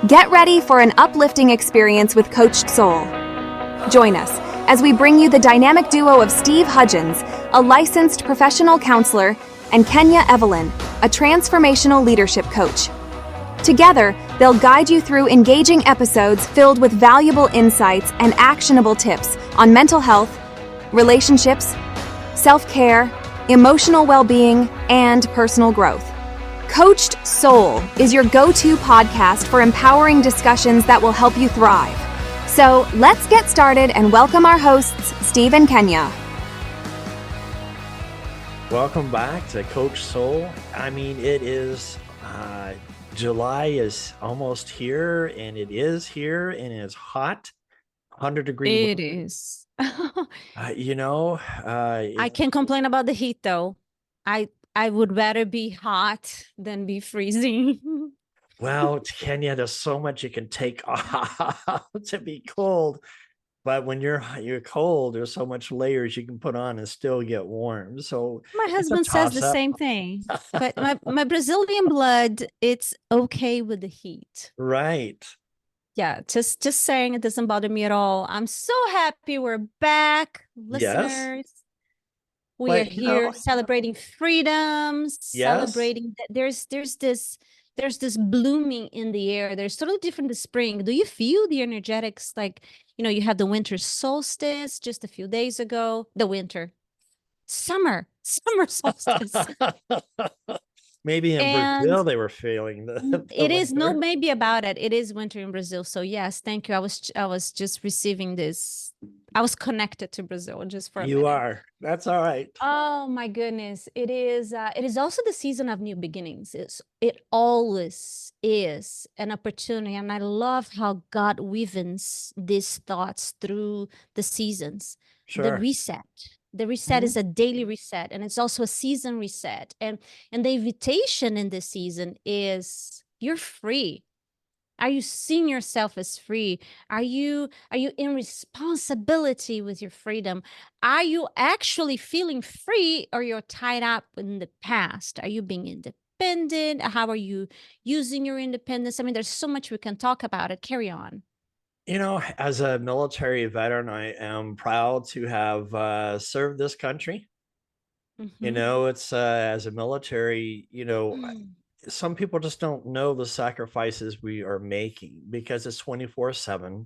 Get ready for an uplifting experience with Coached Soul. Join us as we bring you the dynamic duo of Steve Hudgens, a licensed professional counselor, and Kenya Evelyn, a transformational leadership coach. Together, they'll guide you through engaging episodes filled with valuable insights and actionable tips on mental health, relationships, self-care, emotional well-being, and personal growth. Coached Soul is your go-to podcast for empowering discussions that will help you thrive. So let's get started and welcome our hosts, Steve and Kenya. Welcome back to Coached Soul. I mean, it is July is almost here, and it is here, and it's hot, 100-degree. It is. I can't complain about the heat, though. I would rather be hot than be freezing. Well, Kenya, there's so much you can take off to be cold. But when you're cold, there's so much layers you can put on and still get warm. So My husband says the same thing. But my Brazilian blood, it's okay with the heat. Right. Yeah, just saying it doesn't bother me at all. I'm so happy we're back, listeners. Yes. We are here celebrating freedoms, celebrating that there's this blooming in the air. There's totally different the spring. Do you feel the energetics? Like, you have the winter solstice just a few days ago. Summer solstice. Maybe in Brazil they were feeling the it is winter. no maybe about it. It is winter in Brazil. So yes, thank you. I was just receiving this. I was connected to Brazil just for a minute. You are. That's all right. Oh my goodness. It is also the season of new beginnings. It always is an opportunity. And I love how God weaves these thoughts through the seasons. Sure. The reset. The reset is a daily reset, and it's also a season reset. And the invitation in this season is you're free. Are you seeing yourself as free? Are you in responsibility with your freedom? Are you actually feeling free, or you're tied up in the past? Are you being independent? How are you using your independence? I mean, there's so much we can talk about it. Carry on. As a military veteran, I am proud to have served this country. It's as a military, some people just don't know the sacrifices we are making because it's 24/7.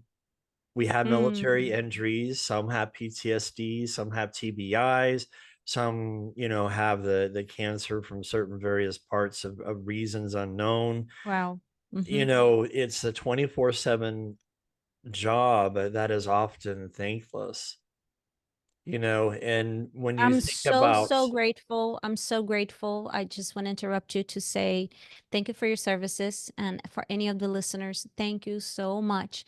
We have military injuries. Some have PTSD, some have TBIs, some, have the cancer from certain various parts of reasons unknown. Wow. It's a 24/7 job that is often thankless, and when you I'm think about so grateful. I'm so grateful. I just want to interrupt you to say thank you for your services, and for any of the listeners, thank you so much.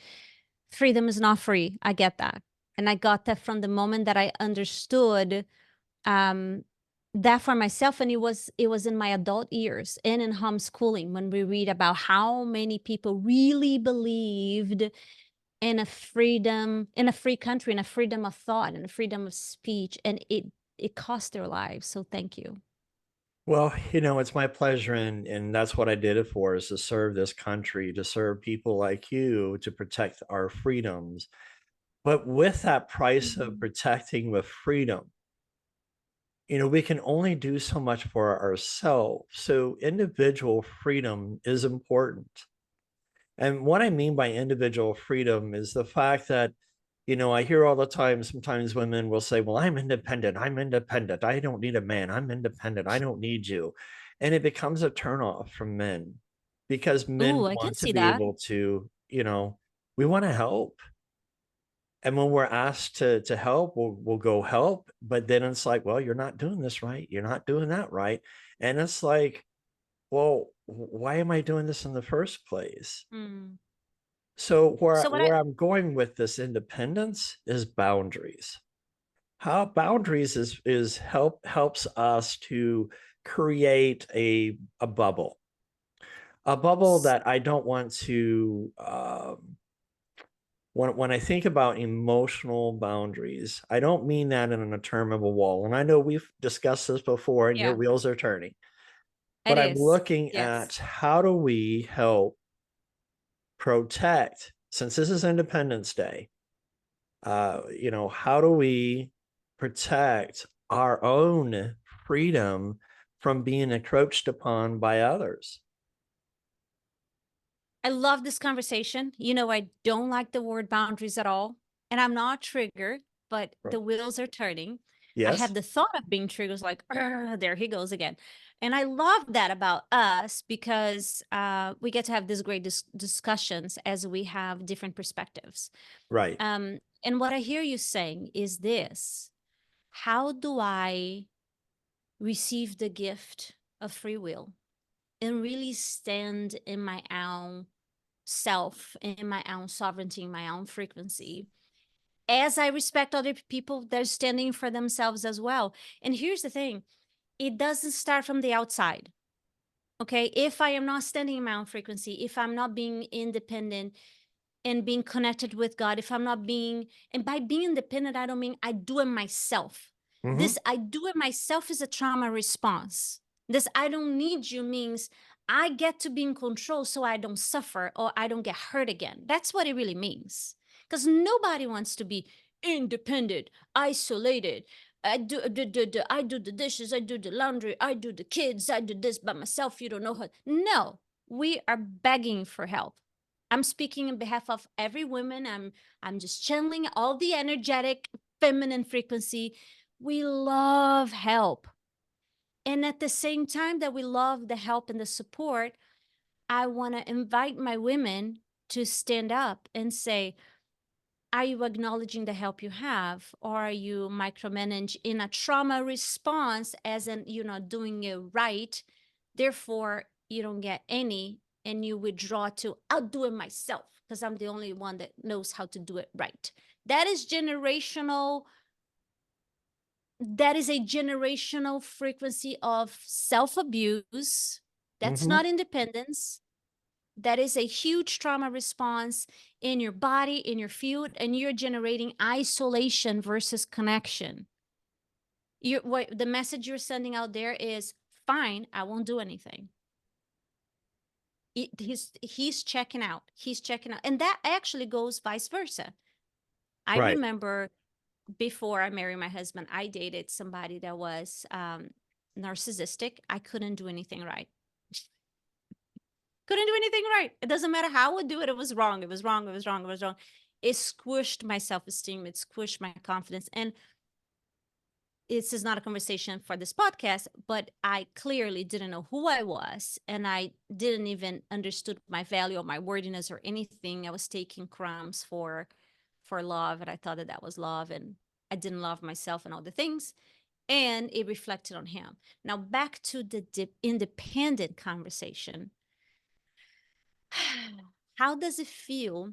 Freedom is not free. I get that. And I got that from the moment that I understood that for myself. And it was in my adult years and in homeschooling when we read about how many people really believed in a freedom, in a free country, in a freedom of thought, and a freedom of speech, and it cost their lives. So thank you. Well, it's my pleasure, and that's what I did it for, is to serve this country, to serve people like you, to protect our freedoms. But with that price of protecting with freedom, we can only do so much for ourselves. So individual freedom is important. And what I mean by individual freedom is the fact that, I hear all the time, sometimes women will say, well, I'm independent. I don't need a man. I'm independent. I don't need you. And it becomes a turnoff from men because men Ooh, I can want to see be that. able to, we want to help. And when we're asked to help, we'll go help. But then it's like, well, you're not doing this right. You're not doing that right. And it's like, well, why am I doing this in the first place? So where I'm going with this independence is boundaries. How boundaries is helps us to create a bubble. A bubble that I don't want to when I think about emotional boundaries, I don't mean that in a term of a wall. And I know we've discussed this before and your wheels are turning. But I'm looking at how do we help protect, since this is Independence Day, how do we protect our own freedom from being encroached upon by others? I love this conversation. I don't like the word boundaries at all. And I'm not triggered, but the wheels are turning. I Yes. had the thought of being triggered, like, there he goes again. And I love that about us because we get to have these great discussions as we have different perspectives. Right. And what I hear you saying is this: how do I receive the gift of free will and really stand in my own self, in my own sovereignty, in my own frequency, as I respect other people that are standing for themselves as well? And here's the thing, it doesn't start from the outside. Okay. If I am not standing in my own frequency, if I'm not being independent and being connected with God, if I'm not being, and by being independent, I don't mean I do it myself. This I do it myself is a trauma response. This I don't need you means I get to be in control so I don't suffer or I don't get hurt again. That's what it really means. Because nobody wants to be independent, isolated. I do the dishes, I do the laundry, I do the kids, I do this by myself. You don't know how. No, we are begging for help. I'm speaking on behalf of every woman. I'm just channeling all the energetic feminine frequency. We love help. And at the same time that we love the help and the support, I want to invite my women to stand up and say, are you acknowledging the help you have? Or are you micromanage in a trauma response as in you're not doing it right? Therefore, you don't get any and you withdraw to, I'll do it myself because I'm the only one that knows how to do it right. That is generational. That is a generational frequency of self-abuse. That's not independence. That is a huge trauma response in your body, in your field, and you're generating isolation versus connection. The message you're sending out there is, fine, I won't do anything. He's checking out. He's checking out. And that actually goes vice versa. I Right. remember before I married my husband, I dated somebody that was narcissistic. I couldn't do anything right. Couldn't do anything right. It doesn't matter how I would do it. It was wrong. It was wrong. It was wrong. It was wrong. It squished my self-esteem. It squished my confidence. And this is not a conversation for this podcast, but I clearly didn't know who I was. And I didn't even understood my value or my worthiness or anything. I was taking crumbs for love. And I thought that was love. And I didn't love myself and all the things. And it reflected on him. Now back to the independent conversation. How does it feel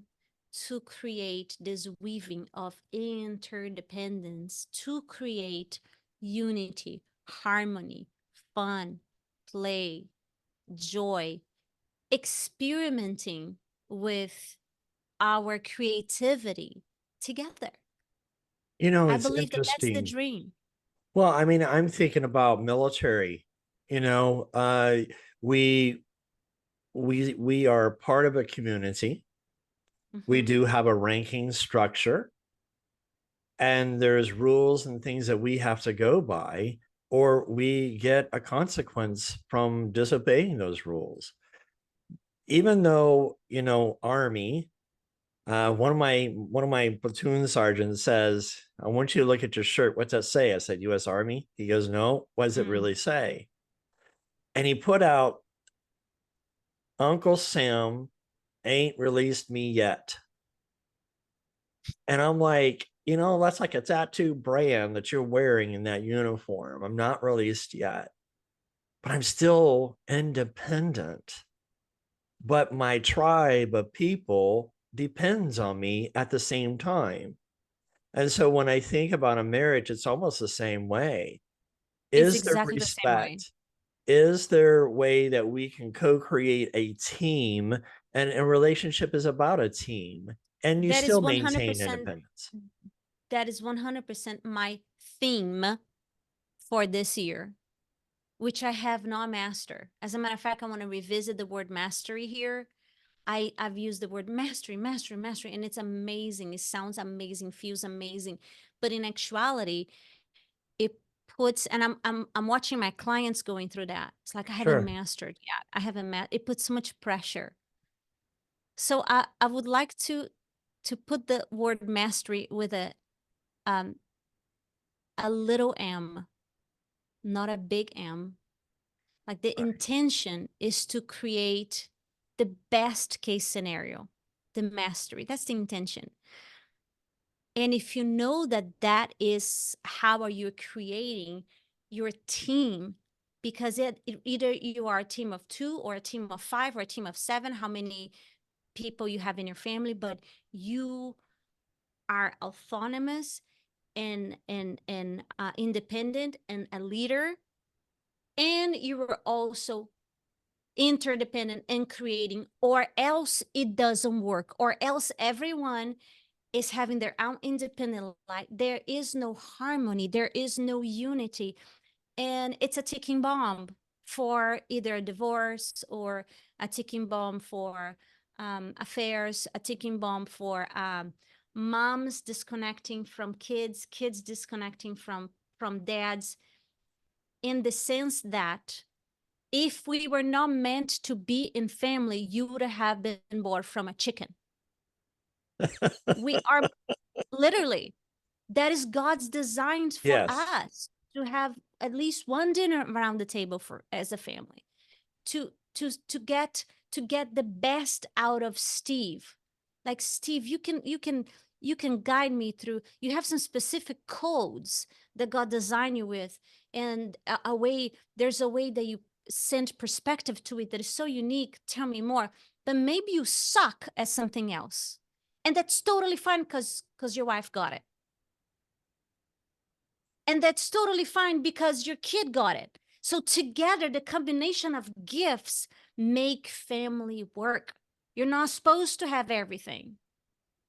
to create this weaving of interdependence, to create unity, harmony, fun, play, joy, experimenting with our creativity together? I It's believe that that's the interesting. dream. Well, I mean, I'm thinking about military. We we are part of a community. We Mhm. do have a ranking structure, and there's rules and things that we have to go by, or we get a consequence from disobeying those rules. Even though, Army, one of my platoon sergeants says, I want you to look at your shirt. What's that say? I said, US Army. He goes, no, what does it really say? And he put out, Uncle Sam ain't released me yet. And I'm like, that's like a tattoo brand that you're wearing in that uniform. I'm not released yet, but I'm still independent. But my tribe of people depends on me at the same time. And so when I think about a marriage, it's almost the same way. It's Is there exactly the same way. respect? Is there a way that we can co-create a team? And a relationship is about a team, and you That is still maintain 100%. independence. That is 100% my theme for this year, which I have not mastered. As a matter of fact, I want to revisit the word mastery here. I've used the word mastery, mastery, mastery, and it's amazing. It sounds amazing, feels amazing. But in actuality, it puts, and I'm watching my clients going through that. It's like I haven't Sure. mastered yet. I haven't it puts so much pressure. So I would like to put the word mastery with a little m, not a big M. Like the Right. intention is to create the best case scenario, the mastery. That's the intention. And if you know that that is how are you creating your team, because either you are a team of 2 or a team of 5 or a team of 7, how many people you have in your family, but you are autonomous and independent and a leader, and you are also interdependent and creating, or else it doesn't work, or else everyone is having their own independent life. There is no harmony, there is no unity, and it's a ticking bomb for either a divorce, or a ticking bomb for affairs, a ticking bomb for moms disconnecting from kids, kids disconnecting from dads, in the sense that if we were not meant to be in family, you would have been born from a chicken. We are literally, that is God's design for Yes. us, to have at least one dinner around the table for as a family, to get the best out of Steve. Like, Steve, you can guide me through. You have some specific codes that God designed you with, and a way, there's a way that you send perspective to it that is so unique. Tell me more. But maybe you suck at something else, and that's totally fine, because your wife got it. And that's totally fine because your kid got it. So together, the combination of gifts make family work. You're not supposed to have everything.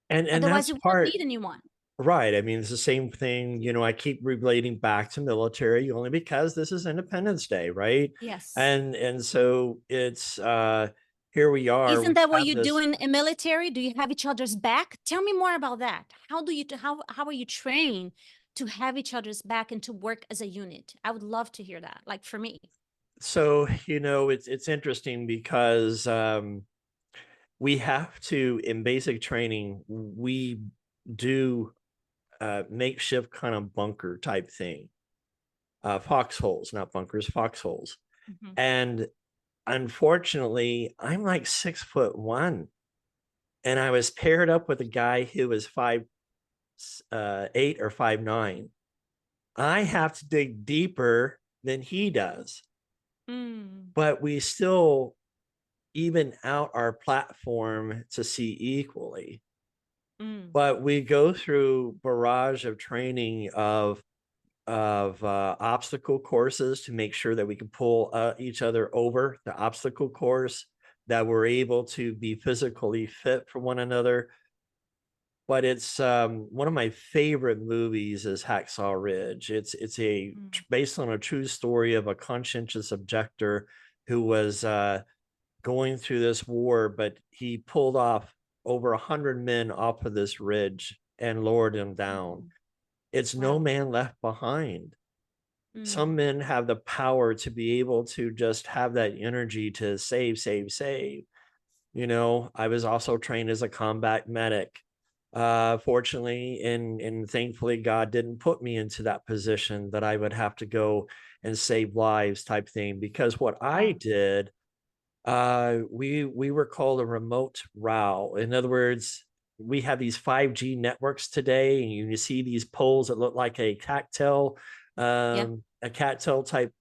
And Otherwise, that's you won't part need anyone. right. I mean, it's the same thing. I keep relating back to military only because this is Independence Day, right? Yes. And so it's here we are. Isn't We that what have you do this. in military? Do you have each other's back? Tell me more about that. How are you trained to have each other's back and to work as a unit? I would love to hear that. Like, for me. So, it's interesting because we have to, in basic training, we do makeshift kind of bunker type thing. Foxholes, not bunkers, foxholes. Mhm. And unfortunately, I'm like 6'1", and I was paired up with a guy who was 5'8" or 5'9". I have to dig deeper than he does, Mm, but we still even out our platform to see equally. mm, But we go through barrage of training of obstacle courses to make sure that we can pull each other over the obstacle course, that we're able to be physically fit for one another. But it's one of my favorite movies is Hacksaw Ridge. It's mm. based on a true story of a conscientious objector who was going through this war, but he pulled off over 100 men off of this ridge and lowered them down. Mm. It's no Wow. man left behind. Some Mm, men have the power to be able to just have that energy to save, save, save. I was also trained as a combat medic. Fortunately and thankfully, God didn't put me into that position that I would have to go and save lives type thing. Because what I wow. did, we were called a remote RAW. In other words, we have these 5G networks today, and you see these poles that look like Yeah. a cattail type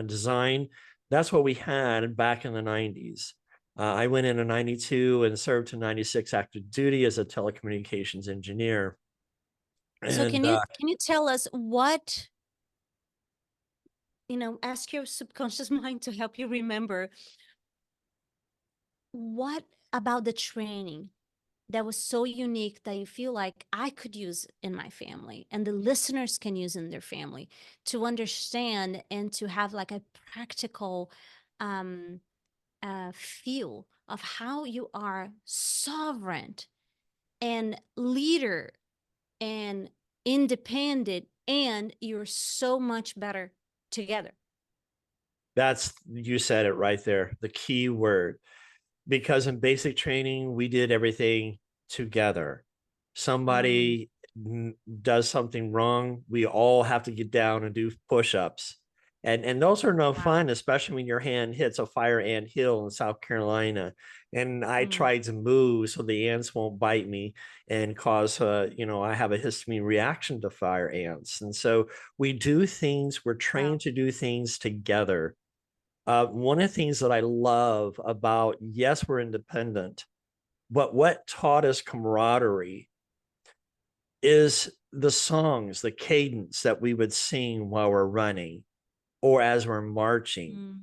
design. That's what we had back in the 90s. I went in 92 and served to 96 active duty as a telecommunications engineer. So And can you tell us what, ask your subconscious mind to help you remember what about the training that was so unique that you feel like I could use in my family and the listeners can use in their family to understand and to have like a practical um a feel of how you are sovereign and leader and independent, and you're so much better together. You said it right there, the key word. Because in basic training, we did everything together. Somebody does something wrong, we all have to get down and do push-ups. And those are no fun, especially when your hand hits a fire ant hill in South Carolina. And I tried to move so the ants won't bite me and cause, I have a histamine reaction to fire ants. And so we do things, we're trained to do things together. One of the things that I love about, yes, we're independent, but what taught us camaraderie is the songs, the cadence that we would sing while we're running or as we're marching.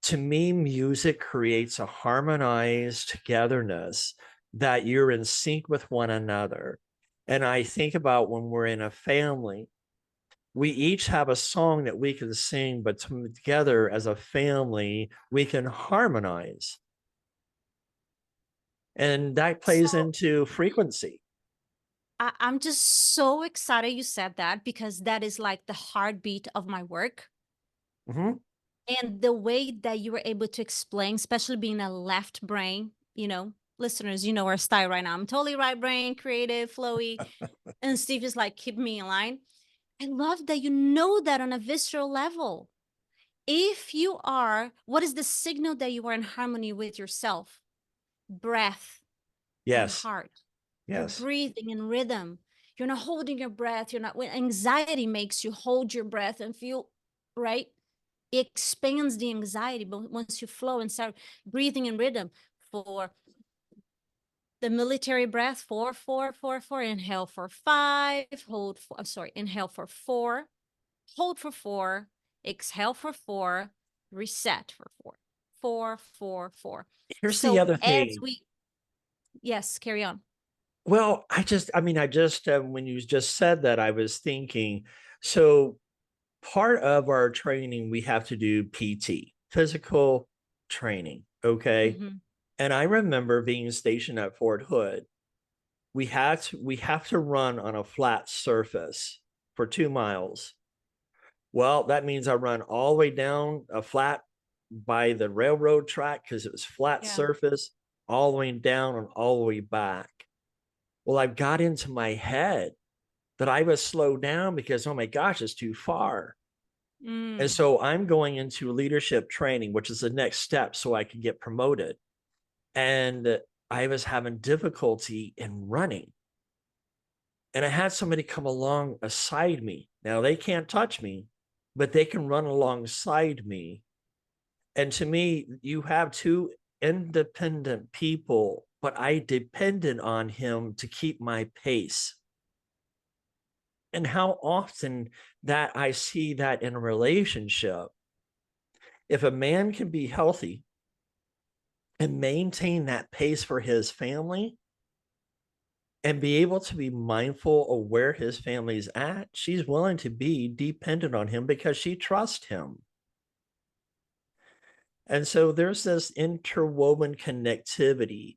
To me, music creates a harmonized togetherness that you're in sync with one another. And I think about when we're in a family, we each have a song that we can sing, but together as a family, we can harmonize. And that plays into frequency. I'm just so excited you said that, because that is like the heartbeat of my work. Mm-hmm. And the way that you were able to explain, especially being a left brain, listeners, our style right now. I'm totally right brain, creative, flowy. And Steve is like, keep me in line. I love that you know that on a visceral level. If you are, what is the signal that you are in harmony with yourself? Breath and Yes. heart. Yes. You're breathing in rhythm. You're not holding your breath. When anxiety makes you hold your breath and feel, right? It expands the anxiety, but once you flow and start breathing in rhythm, for the military breath, 4, 4, 4, 4, inhale for 5, hold for, inhale for 4, hold for 4, exhale for 4, reset for 4, 4, 4, 4. Here's the other thing. Yes, carry on. Well, when you just said that, I was thinking, so part of our training, we have to do PT, physical training. Okay. And I remember being stationed at Fort Hood. We have to run on a flat surface for 2 miles. Well, that means I run all the way down a flat by the railroad track because it was flat surface, all the way down and all the way back. Well, I've got into my head that I was slowed down because, oh my gosh, it's too far. And so I'm going into leadership training, which is the next step so I can get promoted. And I was having difficulty in running. And I had somebody come along beside me. Now they can't touch me, but they can run alongside me. And to me, you have two independent people, but I depended on him to keep my pace. And how often that I see that in a relationship, if a man can be healthy and maintain that pace for his family and be able to be mindful of where his family's at, she's willing to be dependent on him because she trusts him. And so there's this interwoven connectivity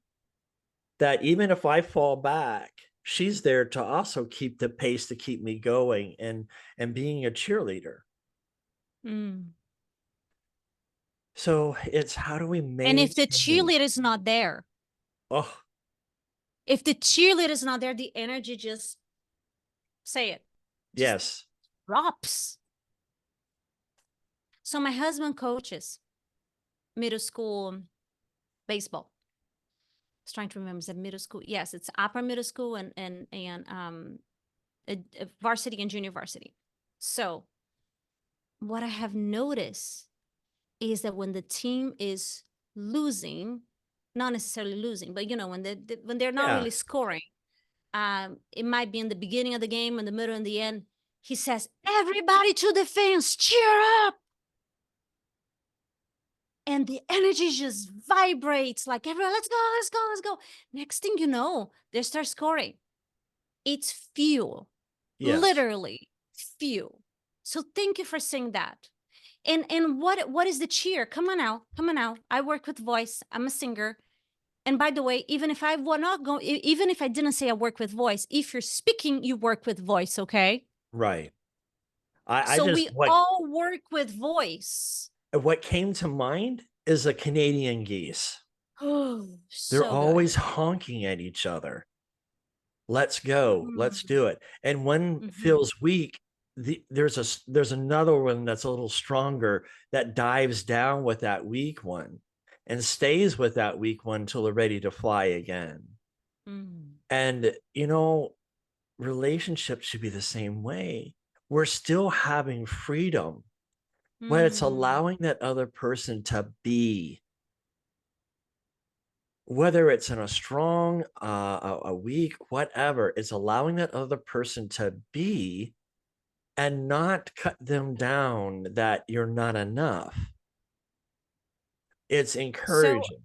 that even if I fall back, she's there to also keep the pace to keep me going and being a cheerleader. So it's how do we make, and if the cheerleader is not there, if the cheerleader is not there, the energy just drops. So my husband coaches middle school baseball. I was trying to remember, is it middle school? Yes, it's upper middle school and varsity and junior varsity. So what I have noticed is that when the team is losing, not necessarily losing, but when they're not really scoring, it might be in the beginning of the game, in the middle, and the end. He says, "Everybody to the fence, cheer up!" And the energy just vibrates like, everyone, let's go, let's go, let's go. Next thing you know, they start scoring. It's fuel, literally fuel. So thank you for saying that. And what is the cheer? Come on now, come on now. I work with voice. I'm a singer. And by the way, even if I were not going, even if I didn't say I work with voice, if you're speaking, you work with voice, okay? Right. I So just, we all work with voice. what came to mind is the Canadian geese. Oh, They're so good. always honking at each other. Let's go. Let's do it. And one feels weak. There's another one that's a little stronger that dives down with that weak one and stays with that weak one till they're ready to fly again. And relationships should be the same way. We're still having freedom, but it's allowing that other person to be, whether it's in a strong, a weak, whatever, it's allowing that other person to be and not cut them down that you're not enough. It's So encouraging.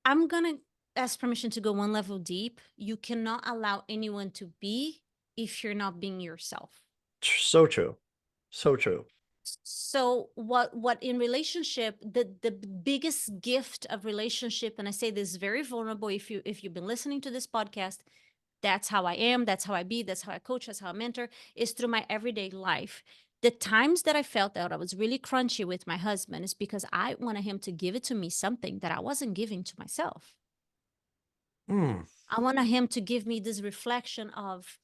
I'm going to ask permission to go one level deep. You cannot allow anyone to be if you're not being yourself. So true. So true. So what in relationship, the biggest gift of relationship, and I say this very vulnerable, if you've been listening to this podcast, that's how I am, that's how I be, that's how I coach, that's how I mentor, is through my everyday life. The times that I felt that I was really crunchy with my husband is because I wanted him to give it to me something that I wasn't giving to myself. I wanted him to give me this reflection of,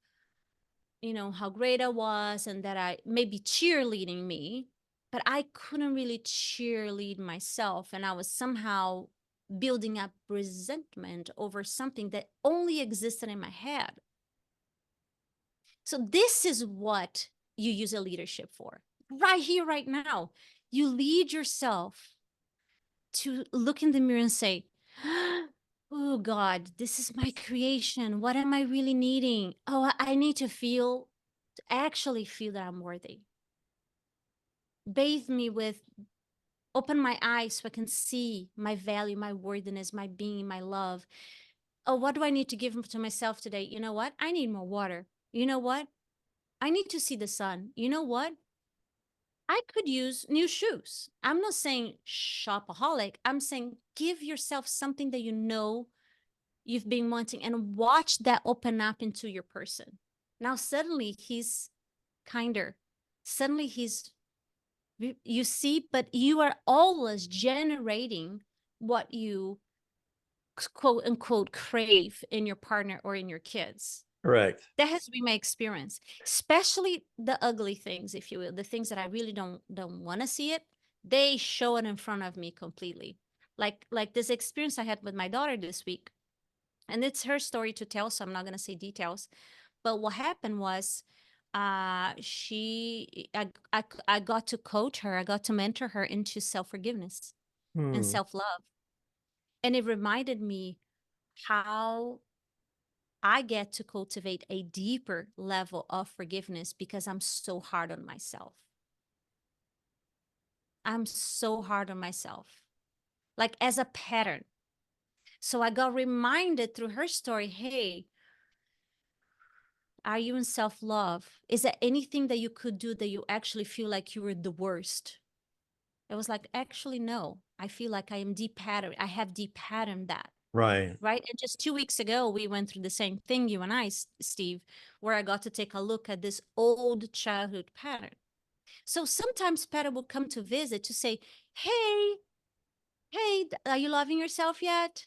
how great I was and that I maybe cheerleading me, but I couldn't really cheerlead myself. And I was somehow building up resentment over something that only existed in my head. So this is what you use a leadership for. Right here, right now, you lead yourself to look in the mirror and say, oh God, this is my creation. What am I really needing? Oh, I need to actually feel that I'm worthy. Bathe me with, open my eyes so I can see my value, my worthiness, my being, my love. Oh, what do I need to give to myself today? You know what? I need more water. You know what? I need to see the sun. You know what? I could use new shoes. I'm not saying shopaholic. I'm saying give yourself something that you've been wanting and watch that open up into your person. Now, suddenly he's kinder. Suddenly you see, but you are always generating what you quote unquote crave in your partner or in your kids. Correct. That has been my experience, especially the ugly things, if you will, the things that I really don't want to see it. They show it in front of me completely. Like this experience I had with my daughter this week. And it's her story to tell, so I'm not going to say details. But what happened was I got to coach her, I got to mentor her into self-forgiveness and self-love. And it reminded me how I get to cultivate a deeper level of forgiveness because I'm so hard on myself. I'm so hard on myself, like as a pattern. So I got reminded through her story, hey, are you in self-love? Is there anything that you could do that you actually feel like you were the worst? It was like, actually, no. I feel like I am deep pattern. I have deep patterned that. Right. Right. And just 2 weeks ago, we went through the same thing, you and I, Steve, where I got to take a look at this old childhood pattern. So sometimes Petter will come to visit to say, hey, are you loving yourself yet?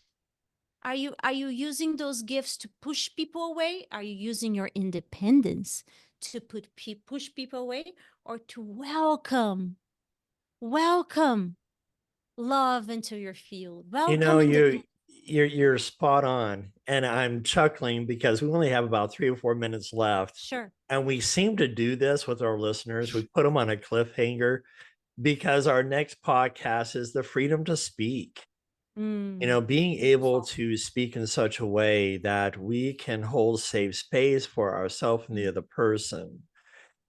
Are you using those gifts to push people away? Are you using your independence to push people away, or to welcome love into your field? You're spot on, and I'm chuckling because we only have about 3 or 4 minutes left. Sure. And we seem to do this with our listeners. We put them on a cliffhanger because our next podcast is the freedom to speak. Being able to speak in such a way that we can hold safe space for ourselves and the other person.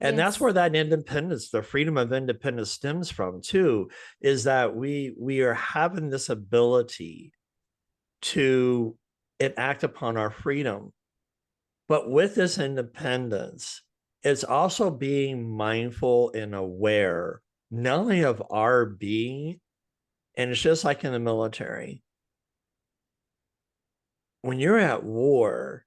And that's where that independence, the freedom of independence stems from too, is that we are having this ability to enact upon our freedom. But with this independence, it's also being mindful and aware not only of our being, and it's just like in the military. When you're at war,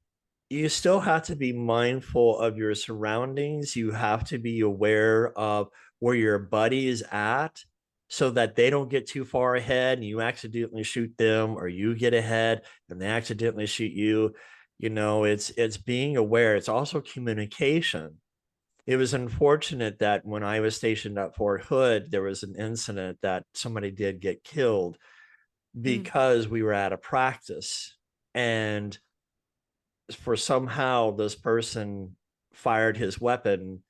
you still have to be mindful of your surroundings. You have to be aware of where your buddy is at so that they don't get too far ahead and you accidentally shoot them, or you get ahead and they accidentally shoot you. It's being aware. It's also communication. It was unfortunate that when I was stationed at Fort Hood, there was an incident that somebody did get killed because we were at a practice, and for somehow this person fired his weapon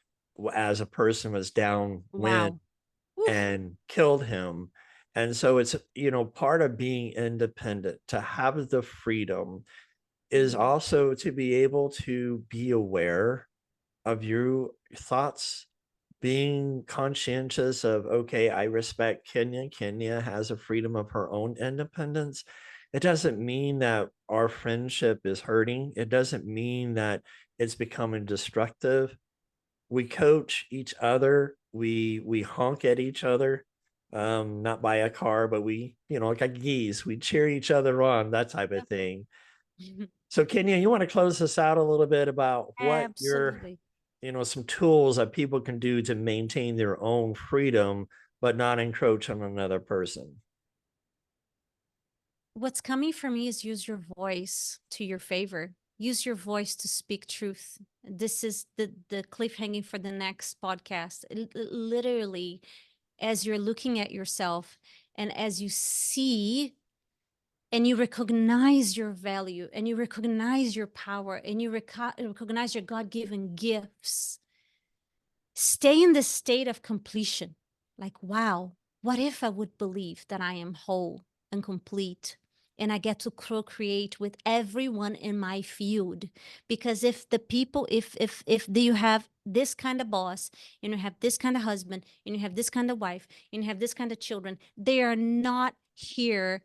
as a person was downwind Wow. Oof. and killed him. And so it's, part of being independent, to have the freedom, is also to be able to be aware of your thoughts, being conscientious of, okay, I respect Kenya. Kenya has a freedom of her own independence. It doesn't mean that our friendship is hurting. It doesn't mean that it's becoming destructive. We coach each other. We honk at each other, not by a car, but we, like geese, we cheer each other on, that type of thing. So Kenya, you want to close this out a little bit about what Absolutely. some tools that people can do to maintain their own freedom, but not encroach on another person? What's coming for me is use your voice to your favor. Use your voice to speak truth. This is the cliffhanging for the next podcast. Literally, as you're looking at yourself and as you see and you recognize your value and you recognize your power and you recognize your God-given gifts, stay in the state of completion. Like, wow, what if I would believe that I am whole and complete and I get to co-create with everyone in my field? Because if you have this kind of boss, and you have this kind of husband, and you have this kind of wife, and you have this kind of children, they are not here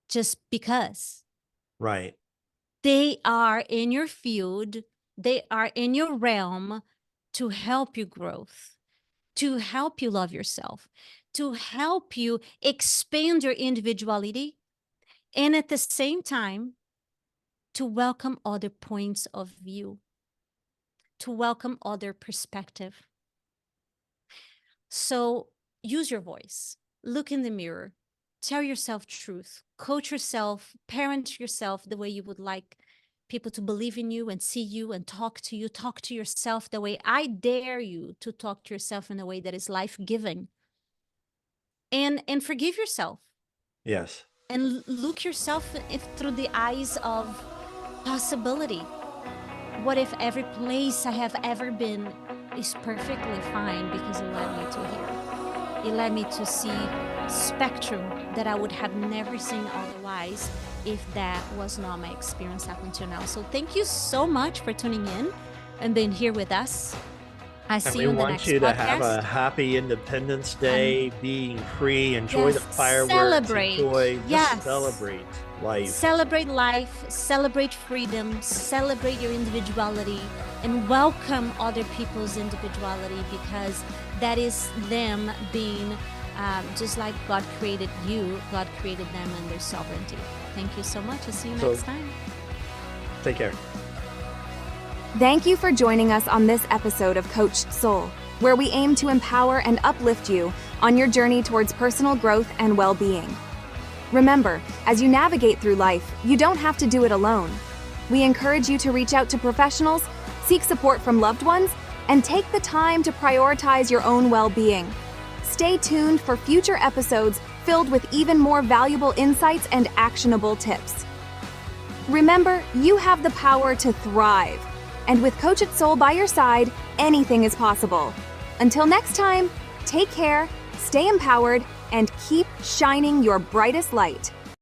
just because. Right. They are in your field, they are in your realm to help you growth, to help you love yourself, to help you expand your individuality, and at the same time, to welcome other points of view, to welcome other perspective. So use your voice, look in the mirror, tell yourself truth, coach yourself, parent yourself the way you would like people to believe in you and see you and talk to you. Talk to yourself the way I dare you to talk to yourself in a way that is life-giving. And forgive yourself. Yes. And look yourself through the eyes of possibility. What if every place I have ever been is perfectly fine because it led me to here? It led me to see spectrum that I would have never seen otherwise if that was not my experience up until now. So thank you so much for tuning in and being here with us. I see you in the next podcast. We want you to have a happy Independence Day, being free, enjoy the fireworks, celebrate. Just celebrate life. Celebrate life, celebrate freedom, celebrate your individuality, and welcome other people's individuality, because that is them being just like God created you, God created them in their sovereignty. Thank you so much. I'll see you next time. Take care. Thank you for joining us on this episode of Coached Soul, where we aim to empower and uplift you on your journey towards personal growth and well-being. Remember, as you navigate through life, you don't have to do it alone. We encourage you to reach out to professionals, seek support from loved ones, and take the time to prioritize your own well-being. Stay tuned for future episodes filled with even more valuable insights and actionable tips. Remember, you have the power to thrive. And with Coached Soul by your side, anything is possible. Until next time, take care, stay empowered, and keep shining your brightest light.